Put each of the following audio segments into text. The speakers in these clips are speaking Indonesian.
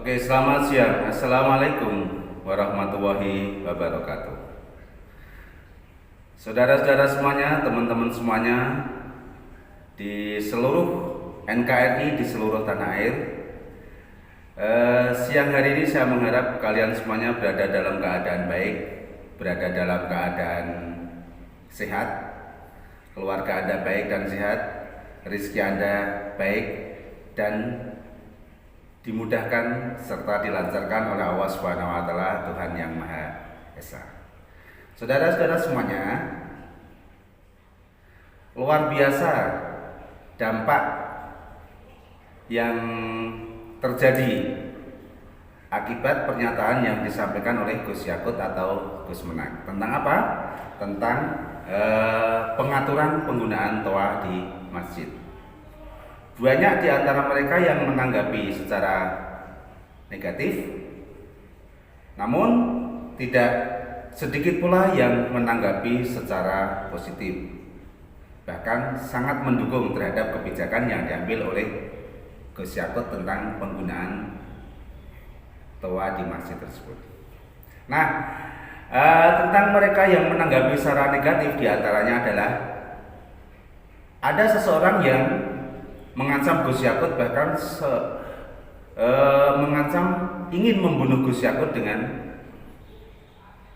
Oke, selamat siang. Assalamualaikum warahmatullahi wabarakatuh. Saudara-saudara semuanya, teman-teman semuanya di seluruh NKRI, di seluruh tanah air. Siang hari ini saya mengharap kalian semuanya berada dalam keadaan baik, berada dalam keadaan sehat, keluarga Anda baik dan sehat, rezeki Anda baik dan dimudahkan serta dilancarkan oleh Allah Subhanahu wa taala, Tuhan yang Maha Esa. Saudara-saudara semuanya, luar biasa dampak yang terjadi akibat pernyataan yang disampaikan oleh Gus Yakut atau Gus Menang. Tentang apa? Tentang pengaturan penggunaan toa di masjid. Banyak di antara mereka yang menanggapi secara negatif, namun tidak sedikit pula yang menanggapi secara positif. Bahkan sangat mendukung terhadap kebijakan yang diambil oleh Gus Yakut tentang penggunaan toa di masjid tersebut. Nah, tentang mereka yang menanggapi secara negatif diantaranya adalah ada seseorang yang mengancam Gus Yakut, bahkan mengancam ingin membunuh Gus Yakut dengan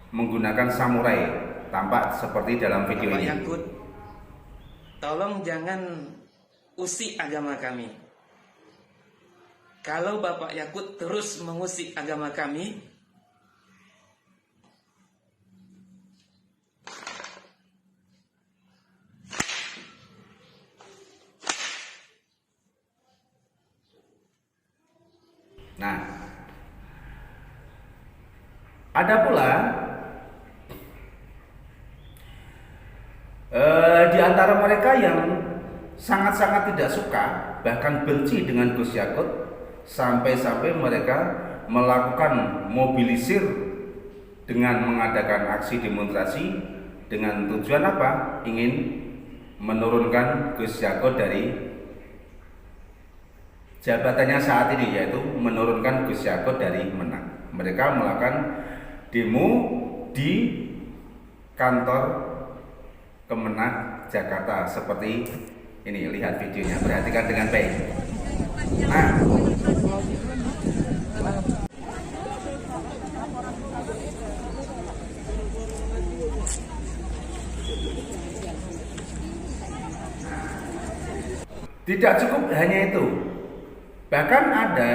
menggunakan samurai, tampak seperti dalam video Bapak ini. Yakut, tolong jangan usik agama kami. Kalau Bapak Yakut terus mengusik agama kami, Nah, ada pula di antara mereka yang sangat-sangat tidak suka, bahkan benci dengan Gus Yakut, sampai-sampai mereka melakukan mobilisir dengan mengadakan aksi demonstrasi dengan tujuan apa? Ingin menurunkan Gus Yakut dari jabatannya saat ini, yaitu menurunkan Gus Yakut dari Menang. Mereka melakukan demo di kantor Kemenang Jakarta seperti ini. Lihat videonya, perhatikan dengan baik. Nah, tidak cukup hanya itu. Bahkan ada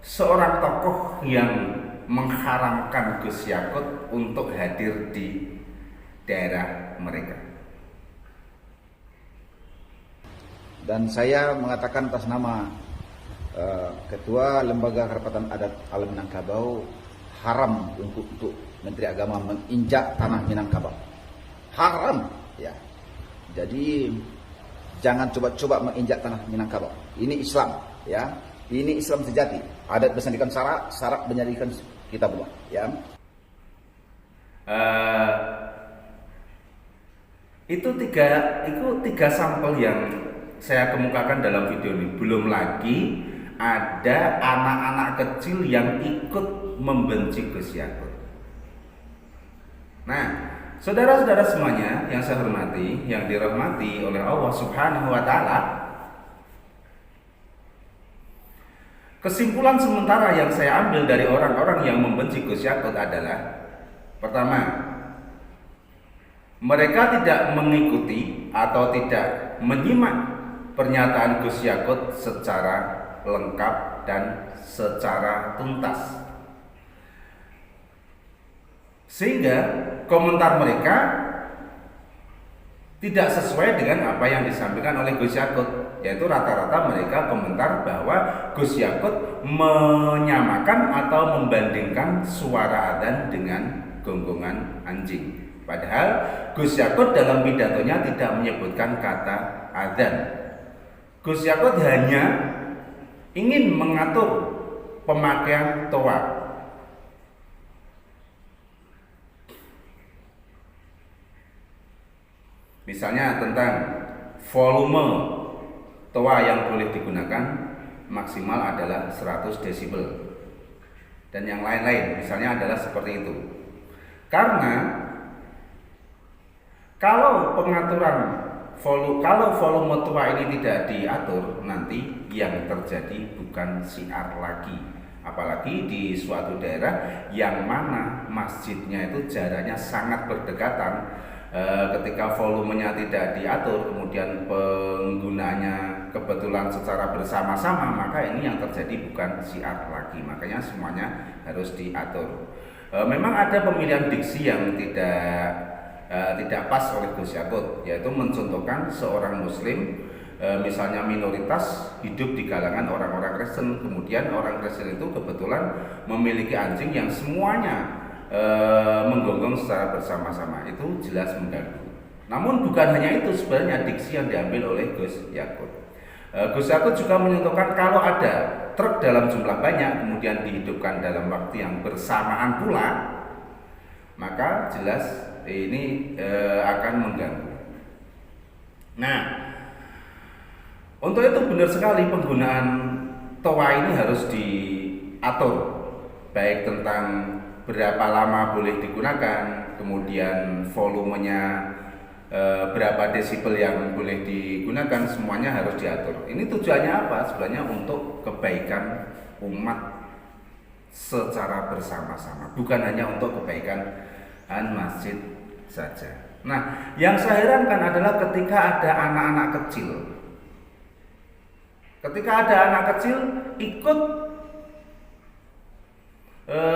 seorang tokoh yang mengharamkan Gus Yakut untuk hadir di daerah mereka. Dan saya mengatakan atas nama Ketua Lembaga Kerapatan Adat Alam Minangkabau, haram untuk Menteri Agama menginjak tanah Minangkabau. Haram, ya. Jadi jangan coba-coba menginjak tanah Minangkabau. Ini Islam, ya. Ini Islam sejati. Adat bersandikan syarat menjadikan kita buat, ya. Itu tiga sampel yang saya kemukakan dalam video ini. Belum lagi ada anak-anak kecil yang ikut membenci Gus Yakut. Nah, saudara-saudara semuanya yang saya hormati, yang dirahmati oleh Allah Subhanahu wa taala, kesimpulan sementara yang saya ambil dari orang-orang yang membenci Gus Yakut adalah, pertama, mereka tidak mengikuti atau tidak menyimak pernyataan Gus Yakut secara lengkap dan secara tuntas, sehingga komentar mereka tidak sesuai dengan apa yang disampaikan oleh Gus Yakut, yaitu rata-rata mereka komentar bahwa Gus Yakut menyamakan atau membandingkan suara adzan dengan gonggongan anjing. Padahal Gus Yakut dalam pidatonya tidak menyebutkan kata adzan. Gus Yakut hanya ingin mengatur pemakaian toa. Misalnya tentang volume toa yang boleh digunakan, maksimal adalah 100 desibel dan yang lain-lain misalnya adalah seperti itu. Karena kalau volume tua ini tidak diatur, nanti yang terjadi bukan syiar lagi. Apalagi di suatu daerah yang mana masjidnya itu jaraknya sangat berdekatan. Ketika volumenya tidak diatur, kemudian penggunanya kebetulan secara bersama-sama, maka ini yang terjadi bukan syiar lagi. Makanya semuanya harus diatur. Memang ada pemilihan diksi yang tidak pas oleh Gus Yakut, yaitu mencontohkan seorang muslim misalnya minoritas hidup di kalangan orang-orang Kristen, kemudian orang Kristen itu kebetulan memiliki anjing yang semuanya menggonggong secara bersama-sama, itu jelas mengganggu. Namun bukan hanya itu sebenarnya diksi yang diambil oleh Gus Yakut. Gus Yakut juga mencontohkan kalau ada truk dalam jumlah banyak kemudian dihidupkan dalam waktu yang bersamaan pula, maka jelas ini akan mengganggu. Nah, untuk itu benar sekali penggunaan toa ini harus diatur, baik tentang berapa lama boleh digunakan, kemudian volumenya berapa desibel yang boleh digunakan, semuanya harus diatur. Ini tujuannya apa? Sebenarnya untuk kebaikan umat secara bersama-sama, bukan hanya untuk kebaikan masjid saja. Nah, yang saya herankan adalah ketika ada anak-anak kecil. Ketika ada anak kecil ikut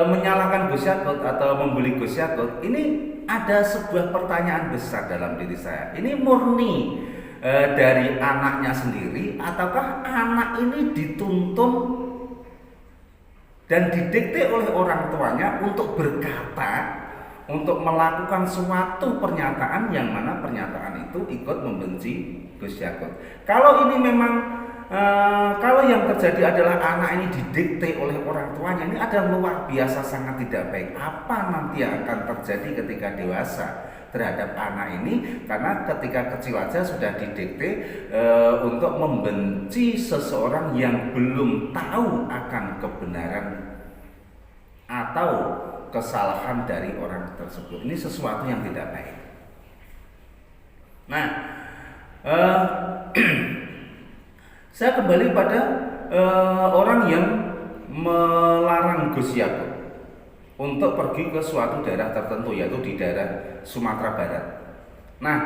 menyalahkan Gus Yakut atau membuli Gus Yakut, ini ada sebuah pertanyaan besar dalam diri saya. Ini murni dari anaknya sendiri ataukah anak ini dituntun dan didikte oleh orang tuanya untuk berkata, untuk melakukan suatu pernyataan yang mana pernyataan itu ikut membenci Gus Yakut. Kalau ini memang kalau yang terjadi adalah anak ini didikte oleh orang tuanya, ini adalah luar biasa sangat tidak baik. Apa nanti yang akan terjadi ketika dewasa terhadap anak ini? Karena ketika kecil aja sudah didikte untuk membenci seseorang yang belum tahu akan kebenaran atau kesalahan dari orang tersebut. Ini sesuatu yang tidak baik. Nah, saya kembali pada orang yang melarang Gus Yakut untuk pergi ke suatu daerah tertentu, yaitu di daerah Sumatera Barat. Nah,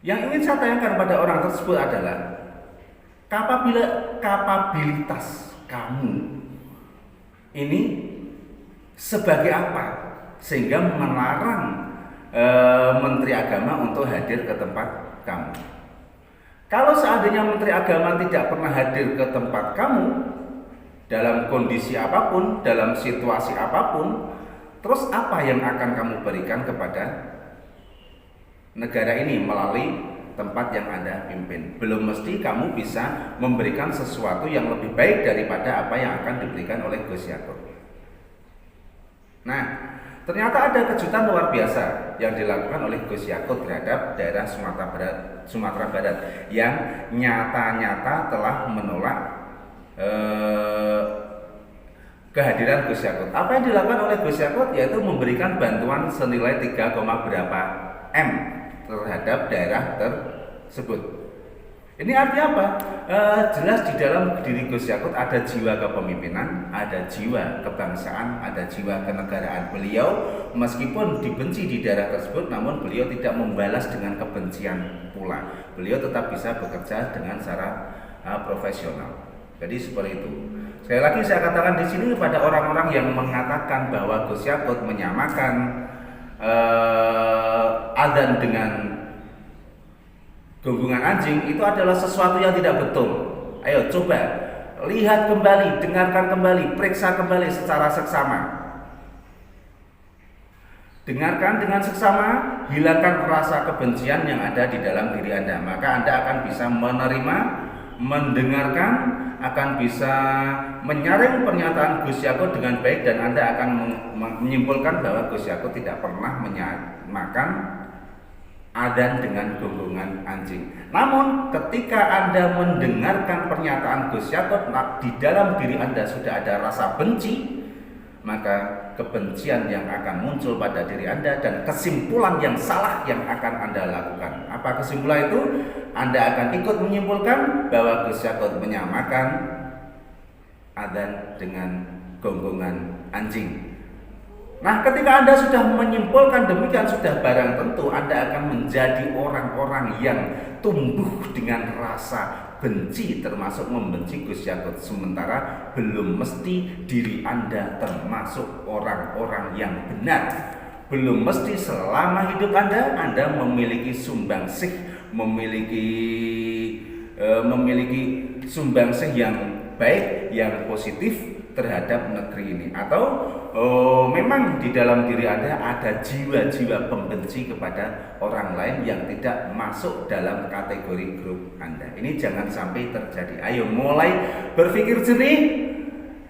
yang ingin saya tanyakan pada orang tersebut adalah kapabilitas kamu ini sebagai apa sehingga melarang Menteri Agama untuk hadir ke tempat kamu? Kalau seandainya Menteri Agama tidak pernah hadir ke tempat kamu dalam kondisi apapun, dalam situasi apapun, terus apa yang akan kamu berikan kepada negara ini melalui tempat yang Anda pimpin? Belum mesti kamu bisa memberikan sesuatu yang lebih baik daripada apa yang akan diberikan oleh Gus Yakut. Nah, ternyata ada kejutan luar biasa yang dilakukan oleh Gus Yakut terhadap daerah Sumatera Barat yang nyata-nyata telah menolak kehadiran Gus Yakut. Apa yang dilakukan oleh Gus Yakut? Yaitu memberikan bantuan senilai 3, berapa M terhadap daerah tersebut. Ini artinya apa? Jelas di dalam diri Gus Yakut ada jiwa kepemimpinan, ada jiwa kebangsaan, ada jiwa kenegaraan. Beliau meskipun dibenci di daerah tersebut, namun beliau tidak membalas dengan kebencian pula. Beliau tetap bisa bekerja dengan secara profesional. Jadi seperti itu. Sekali lagi saya katakan di sini kepada orang-orang yang mengatakan bahwa Gus Yakut menyamakan adzan dengan gonggongan anjing, itu adalah sesuatu yang tidak betul. Ayo coba lihat kembali, dengarkan kembali, periksa kembali secara seksama. Dengarkan dengan seksama, hilangkan rasa kebencian yang ada di dalam diri Anda. Maka Anda akan bisa menerima, mendengarkan, akan bisa menyaring pernyataan Gus Yakut dengan baik, dan Anda akan menyimpulkan bahwa Gus Yakut tidak pernah menyamakan adzan dengan gonggongan anjing. Namun ketika Anda mendengarkan pernyataan Gus Yakut, di dalam diri Anda sudah ada rasa benci, maka kebencian yang akan muncul pada diri Anda dan kesimpulan yang salah yang akan Anda lakukan. Apa kesimpulan itu? Anda akan ikut menyimpulkan bahwa Gus Yakut menyamakan adzan dengan gonggongan anjing. Nah, ketika Anda sudah menyimpulkan demikian, sudah barang tentu Anda akan menjadi orang-orang yang tumbuh dengan rasa benci, termasuk membenci Gus Yakut. Sementara belum mesti diri Anda termasuk orang-orang yang benar. Belum mesti selama hidup Anda memiliki sumbangsih, memiliki sumbangsih yang baik, yang positif terhadap negeri ini, atau memang di dalam diri Anda ada jiwa-jiwa pembenci kepada orang lain yang tidak masuk dalam kategori grup Anda. Ini jangan sampai terjadi. Ayo mulai berpikir jernih,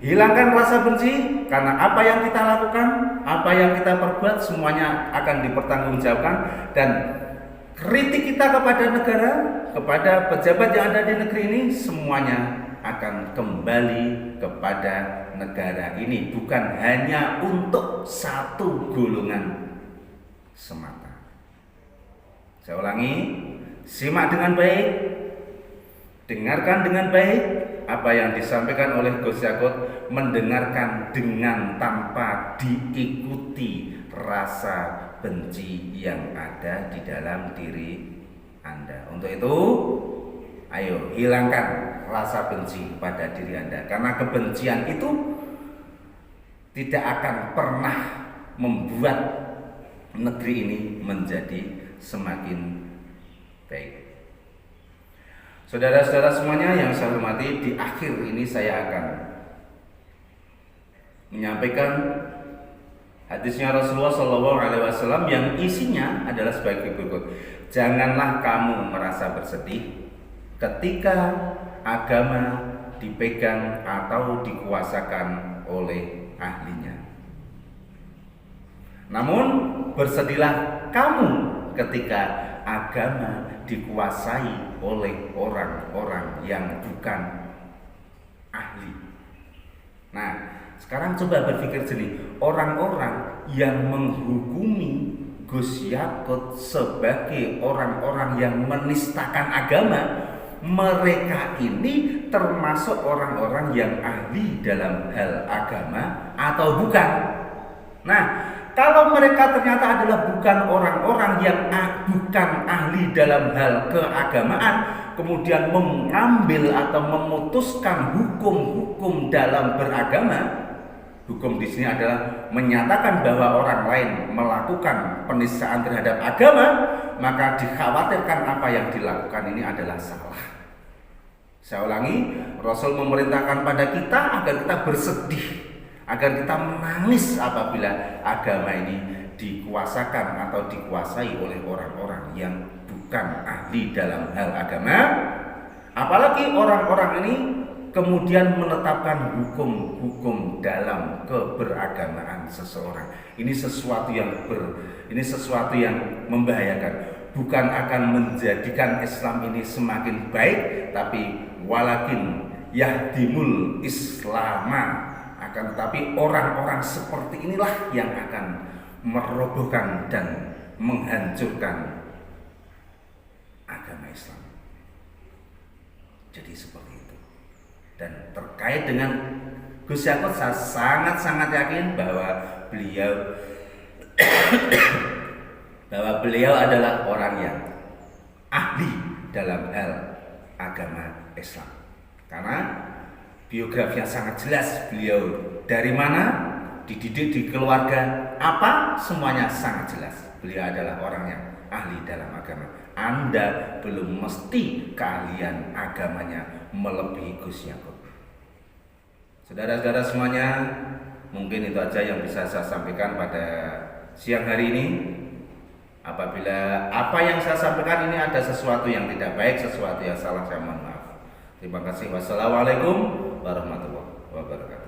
hilangkan rasa benci, karena apa yang kita lakukan, apa yang kita perbuat semuanya akan dipertanggungjawabkan, dan kritik kita kepada negara, kepada pejabat yang ada di negeri ini semuanya akan kembali kepada negara ini, bukan hanya untuk satu golongan semata. Saya ulangi, simak dengan baik, dengarkan dengan baik apa yang disampaikan oleh Gus Yakut, mendengarkan dengan tanpa diikuti rasa benci yang ada di dalam diri Anda. Untuk itu, ayo hilangkan rasa benci pada diri Anda, karena kebencian itu tidak akan pernah membuat negeri ini menjadi semakin baik. Saudara-saudara semuanya yang saya hormati, di akhir ini saya akan menyampaikan hadisnya Rasulullah SAW yang isinya adalah sebagai berikut. Janganlah kamu merasa bersedih ketika agama dipegang atau dikuasakan oleh ahlinya. Namun bersedihlah kamu ketika agama dikuasai oleh orang-orang yang bukan ahli. Nah, sekarang coba berpikir jernih, orang-orang yang menghukumi Gus Yakut sebagai orang-orang yang menistakan agama, mereka ini termasuk orang-orang yang ahli dalam hal agama atau bukan? Nah, kalau mereka ternyata adalah bukan orang-orang yang bukan ahli dalam hal keagamaan, kemudian mengambil atau memutuskan hukum-hukum dalam beragama, hukum di sini adalah menyatakan bahwa orang lain melakukan penistaan terhadap agama, maka dikhawatirkan apa yang dilakukan ini adalah salah. Saya ulangi, Rasul memerintahkan pada kita agar kita bersedih, agar kita menangis apabila agama ini dikuasakan atau dikuasai oleh orang-orang yang bukan ahli dalam hal agama. Apalagi orang-orang ini kemudian menetapkan hukum-hukum dalam keberagamaan seseorang. Ini sesuatu yang membahayakan. Bukan akan menjadikan Islam ini semakin baik, tapi walakin yahdimul islama, akan tetapi orang-orang seperti inilah yang akan merobohkan dan menghancurkan agama Islam. Jadi seperti itu. Dan terkait dengan Gus Yakut, saya sangat-sangat yakin bahwa beliau adalah orang yang ahli dalam hal agama Islam. Karena biografinya sangat jelas, beliau dari mana, dididik di keluarga apa, semuanya sangat jelas. Beliau adalah orang yang ahli dalam agama. Anda belum mesti keahlian agamanya melebihi Gus Yakut. Saudara-saudara semuanya, mungkin itu aja yang bisa saya sampaikan pada siang hari ini. Apabila apa yang saya sampaikan ini ada sesuatu yang tidak baik, sesuatu yang salah, saya mohon maaf. Terima kasih. Wassalamualaikum warahmatullahi wabarakatuh.